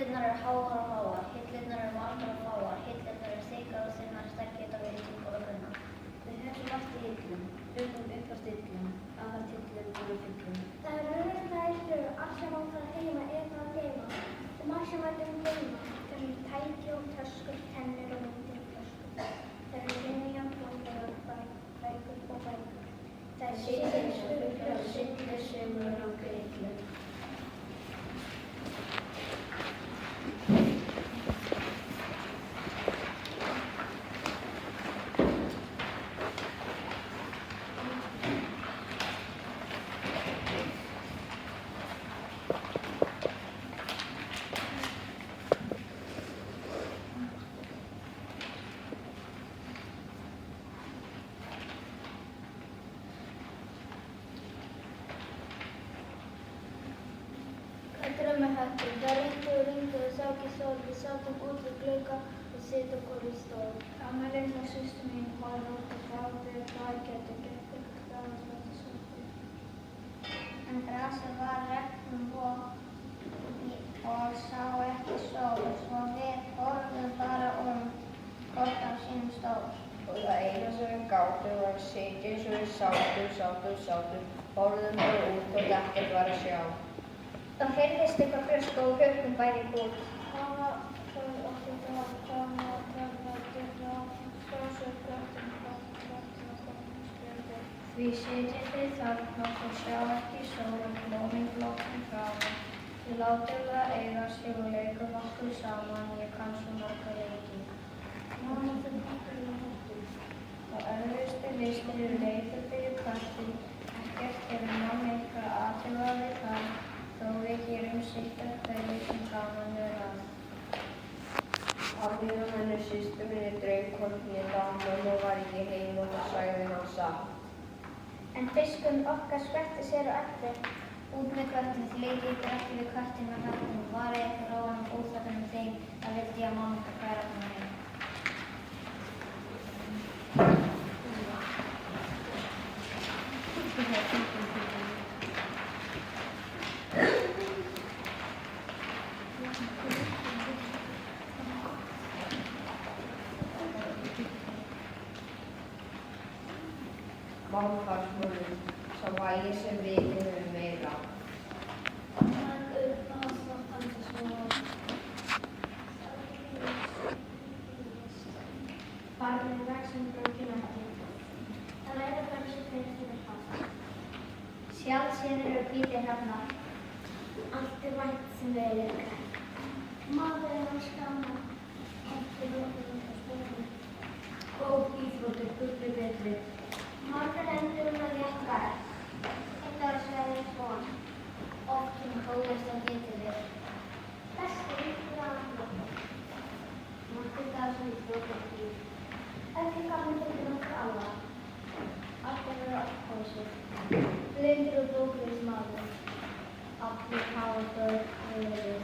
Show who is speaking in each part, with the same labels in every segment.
Speaker 1: Hillurnar eru háar og háar, hillurnar eru margar og fáar, hillurnar eru þykkar og þunnar, þær geta verið þungar og grunnar.
Speaker 2: Við hellum allt í hillum, hljóðum upp á stillum, aðhald hillum og fyllum.
Speaker 3: Það er raunverulega hillur, allt sem á það heima eða að geyma. Og margt sem vætum geyma, það eru tæki og töskur, tennur og myndir og töskur. Það eru linjar, blandarar, bækur og bækur. Það er sittir, fuglar, sittir, sumur og grillu.
Speaker 1: Drömmuhöttur, það rigndi og rigndi og sá ekki sól, við sátum út við glugga og situm hvor í stól.
Speaker 3: Gamla litla systir mín var út og gráti og hlægjandi gekk upp gráðsvætti svolítið.
Speaker 1: En grasið var regnum og sá ekki sól, svo við horfðum bara hvort á sínum stól.
Speaker 2: Og það eina sem við gátum var að sitja eins og við sátum, horfðum bara út og ekkert var að sjá.
Speaker 1: Þá heyrðist eitthvað brjóst og hljópum bæði í búr.
Speaker 3: Hvaða þau okkur það, hvaða dyrra, skásur, grættum, spjöldi.
Speaker 1: Því sitjið þið þarna og sjá ekki sól og blómin blóknum framan. Þið látum það eiga sig og leikum okkur saman, ég kann svo marga leiki.
Speaker 3: Mamma þau okkur í hóttum.
Speaker 1: Og öðrustu listir eru leikur fyrir köttin, ekkert hefur mamma eitthvað aðhugað við það. Þó við gerum sitt af hverju sem gaman er að.
Speaker 2: Árníð og henni systur minni draumkort mér þá mamma var ekki heim og það sagði hann satt.
Speaker 1: En fiskum okkar skvetti sér á eftir. Út með köttin, þið leikið ykkur ekki við köttin með höfnum. Varið ykkur á hann óþökkunum þeim, það vildi ég að mamma ykkur færa hann heim.
Speaker 2: Málfarsmönnum, sá vægi sem við höfum meira.
Speaker 3: Hann upp á þokkandi svo. Barnið vex sem brókin ekki. Það læra bara sem fyrir haft.
Speaker 1: Sjálfséðir eru hvítir hrafnar.
Speaker 3: Allt er vænt sem verið grænt. Maður er að skamma. Eftir okkur og spilum.
Speaker 2: Góð íþróttir, gulli betri.
Speaker 3: Margar endur að rétt verð. Þetta er sverðið svona.
Speaker 1: Oft um góðast að getið við.
Speaker 3: Besti ykkur að andla.
Speaker 2: Nokkur það sem við þjóðum í.
Speaker 3: Ekki gaman fyrir nokkur alla.
Speaker 1: Allir eru afkósið. Blindur og bókleys maður. Allir hafa börn verið.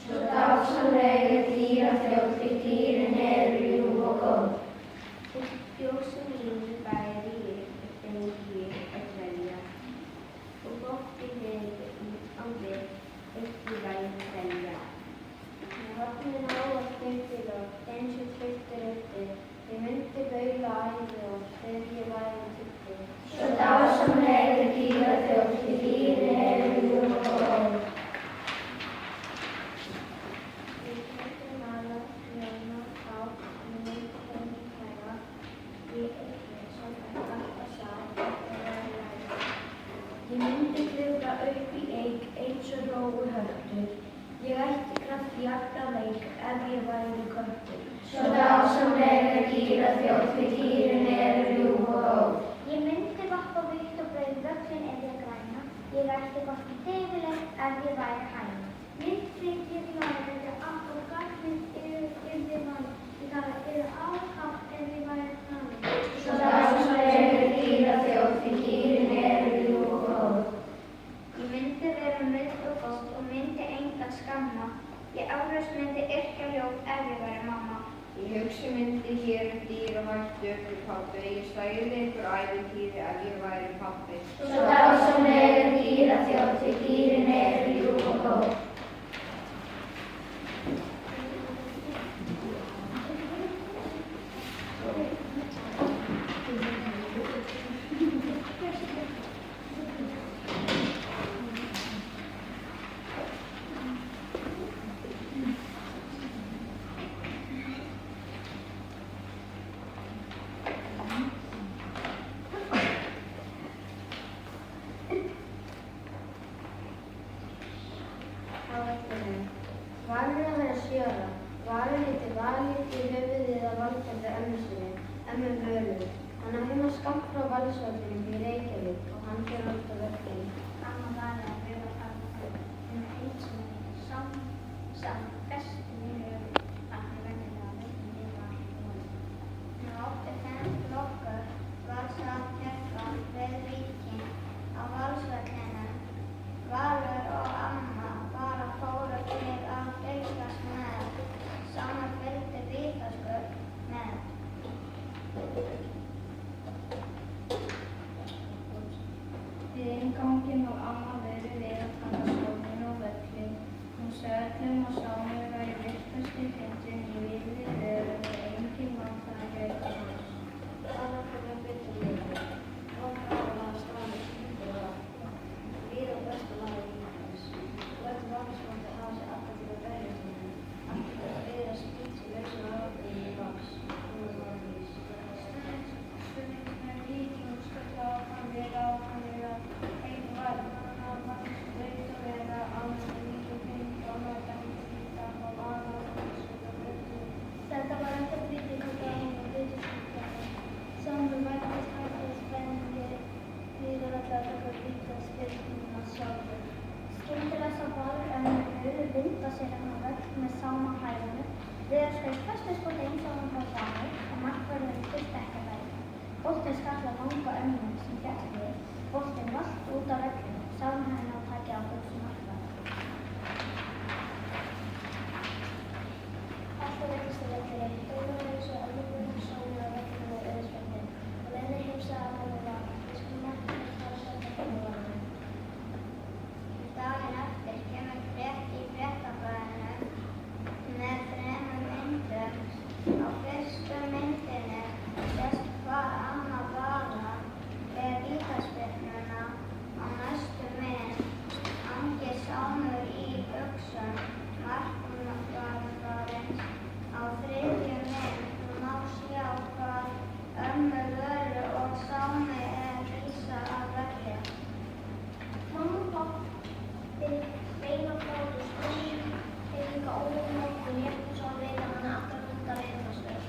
Speaker 4: Svo dásamlegir dýraþjóð því dýrin eru ljúf og góð.
Speaker 2: Ljósum lífi bæði fengi að dvelja og gott í vegi á við ekki væri dvelja. Vatnin á að fylgir og eins og fluttir uppi, ég myndi baula æði og þegar ég væri tippi.
Speaker 4: Svo dásamlegir dýraþjóð því dýrin eru ljúf og góð.
Speaker 2: eins og rói höttur. Ég ætti kraft í alla leik ef ég væri köttur.
Speaker 4: Svo dásamlega dýra þjóð, því dýrin eru ljúf og góð.
Speaker 3: Ég myndi vappa vítt og breið völlin ef ég græna. Ég ætti gott í deyfilegt ef ég væri hæna. Mitt frítíð í væri allt og gallmynd yrði mann. Ég þarf að yrði ákapp ef ég væri hrann.
Speaker 4: Svo dásamlega dýra þjóð, því dýrin eru ljúf og góð.
Speaker 1: Ég myndi vera mild og góð og myndi engan skamma. Ég eflaust myndi yrkja ljóð ef ég væri mamma.
Speaker 5: Ég hugsi myndi hér dýr og hættu upp í pabbi. Ég stæði ykkur ævintýri ef ég væri pabbi.
Speaker 4: Svo dásamlega dýra þjóð, því dýrin eru ljúf og góð.
Speaker 2: Valur að vera 7 ára. Valur heitir Valur í höfuðið að valkenndu ömmu sinni, ömmu Völu. Hann á heima skammt frá Valsvellinum í Reykjavík og hann fer alltaf verkefni.
Speaker 3: Amma var að vera þarna eins og samt bestu vinur þannig venjulega veitum við var hún.
Speaker 1: Nú átti þenn flokkur valsarkjörgan við ríkin á Valsvellinum. Valur og amma bara fóru til að fylgjast með. Saman fylgdi vitaskuld með.
Speaker 2: Við innganginn á amma verið við að taka sóknin á völlin. Hún sagði öllum að Sámur væri virtasti fyndinn í víðri veröld og enginn mann þar að gæta hans. Annar komið betur leikur. Áfram að strafið skyndur og vatn. Við og bestu lagi líkans. Öll vaksvandi hafa sig alltaf til að berja til henni. Alltaf að viðra spýt í lausu áfriði í vaks. Hún var vanlýs. Stuðningsmenn Víkings skölltu áfram við einn var að vaks veit að vera alveg líka fengt og nota hýta og vana og skölda breyttu.
Speaker 3: Þetta var ekki breyting og gaman og viðskiptjafn. Sámur væntist hægt spennandi við að taka vítaspyrnuna sjálfur. Skyndilega sá Valur ömmu Völu vinda sér á völl með Sáma á hælunum. Þegar skaut föstuskot eins og hann frá Sámur og markvörðurinn þurfti ekki að verja. Boltinn skall á vanga ömmunum sem féll við. Boltinn valt út af völlum. Sámur hafði náð taki á þessu markvörð. Alltaf veitist í velli. Dómar eins og ömmunum Sámur á völlum og auðspendin. Og Lenni heimsaði að hann var við skulum ekki fara að setja fyrir varðin.
Speaker 1: Daginn eftir kemur frétt í Fréttablaðinu með 3 myndum. Á fyrstu myndinni sést hvar amma Vala ber vítaspyrnuna. Á næstu mynd hangir Sámur í buxum markvarðarins. Á þriðju mynd má sjá hvar ömmu Völu og Sámi vísa af velli.
Speaker 3: Mamma og pappi beina fótu stundum þeir líka ólega nokkuð rétt svo að veita hann alltaf hundar heimastöð.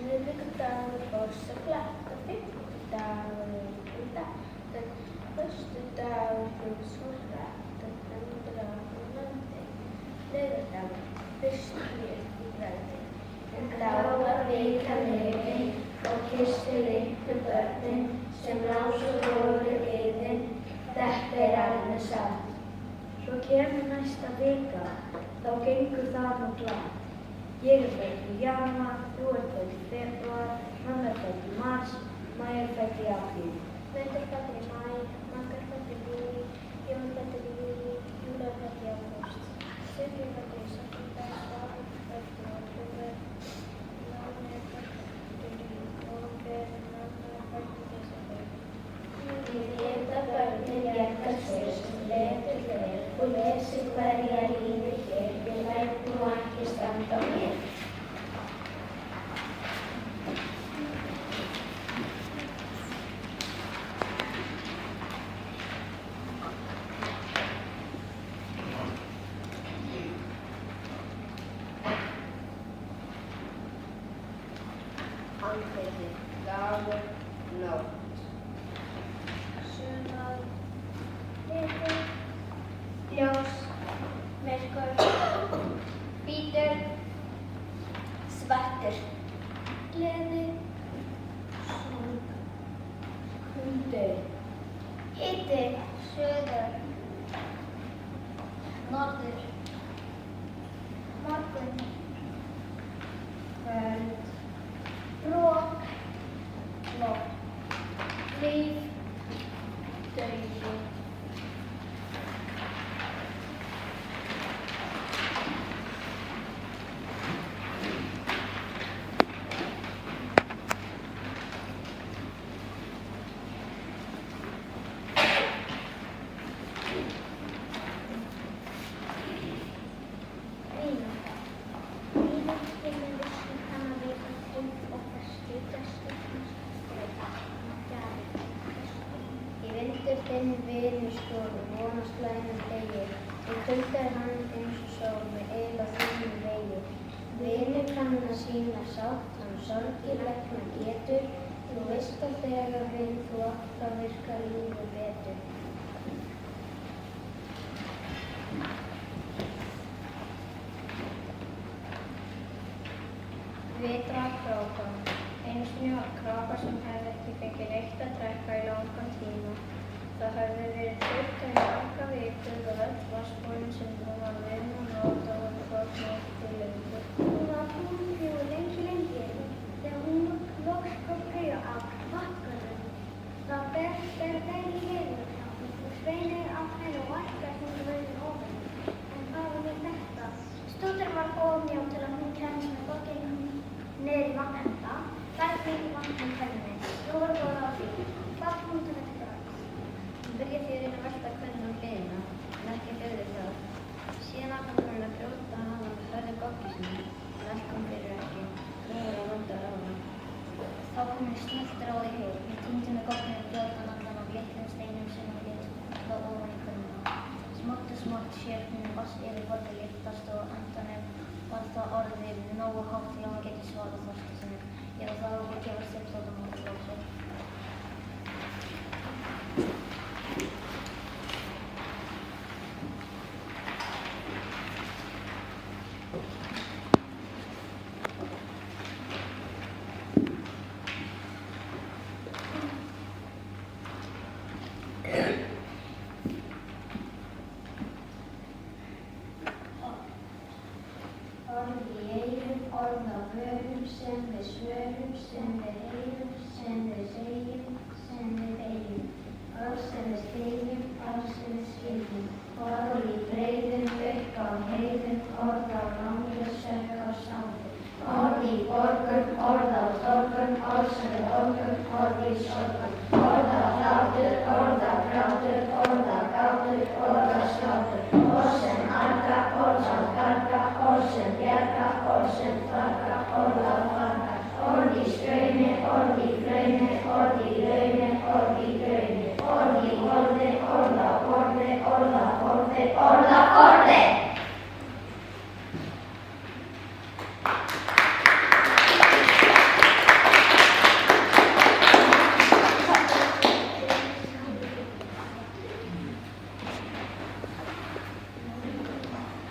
Speaker 3: Miðvikudagur fórst að glatta, fimmtudagur útdattur, föstudagur fór svo hratt að hendra á landi, laugardagur fyrst hér í bræði. En þá var vikan liðin og kyssti litlu börnin sem lásu voru yðin, þetta alveg satt. Svo kemur næsta vika, þá gengur það nú glatt. Ég fædd í janúar, þú fædd í febrúar, mamma fædd í mars,
Speaker 2: andliti, dagur, nótt.
Speaker 3: Sumar, litur, ljós, myrkur, hvítur, svartur, gleði, sorg,
Speaker 2: Kuldi,
Speaker 3: hiti, suður, norður, morgun,
Speaker 2: kvöld,
Speaker 3: rok,
Speaker 2: nótt,
Speaker 3: líf,
Speaker 2: dauði.
Speaker 3: vinátta. Vináttu með vissum kann að veita trygg og festu,
Speaker 1: Í vindur þinn vinustofu, vonast lænum degi, í kulda er hann eins og sól með eil á þínum vegi. Vinur kann að sýna sátt, hann sorgir lækna getur, þú veist að þegar vinn þú átt að virka lífið betur.
Speaker 3: Vitra kráka. Einu sinni var kráka sem hefði ekki fengið neitt að drekka í langan tíma. Það hefði verið þurrt í marga vikur og öll vatnsbólin sem hún var með og nota voru þornað til löngu. Hún var búin fyrir lengi. Þegar hún loks kom auga á vatngarðinum, þá ber dæli yfir og sveinir á henni og ætlar hún verið ofan. En hvað var með þetta? Stútur var ofmjá til að hún kemst með bókinn niður í vatnenda, verði í vatnum hvernig. Nú var góð á því. Hvað kom hún til þetta?
Speaker 1: Hún byrjaði því að reyna að velta hvernig á hliðina, en ekki dugði það. Síðan ákvað hún að brjóta hana með hörðu goggi sinni, en allt kom fyrir ekki. Gröfur á vonda ráða. Þá kom henni snöggt ráð í hug. Hún tíndi með gogginu fljótan andan af litlum steinum sem hún lét flá ofan í kunnuna. Smátt og smátt sér hún yfirborðið lyftast og á endanum var það orðið nógu hátt til að hún geti svarað þorsta sinni. Eða það var ekki að gefa sér þótt að hún frá sér. Orð í eyrum, orð á vörum, sem við svörum, sem við heyrum, sem við segjum, sem við eigum. Orð sem við styðjum, orð sem við skiljum. Orð í breiðum, upp á heiðum, orð á langri, söng á sáðu. Orð í borgum, orð á torgum, orð sem við orgum, orð í sorgum. Orð á hlátur, orð á grátur, orð á gátur, orð á slátur. Orð sem arga, orð á garga, orð sem bjarga, orð sem farga, orð á farga. Orð í straumi, orð í flaumi, orð í laumi, orð í draumi. Orð í orði, orð á borði, orð á borði, orð á borði.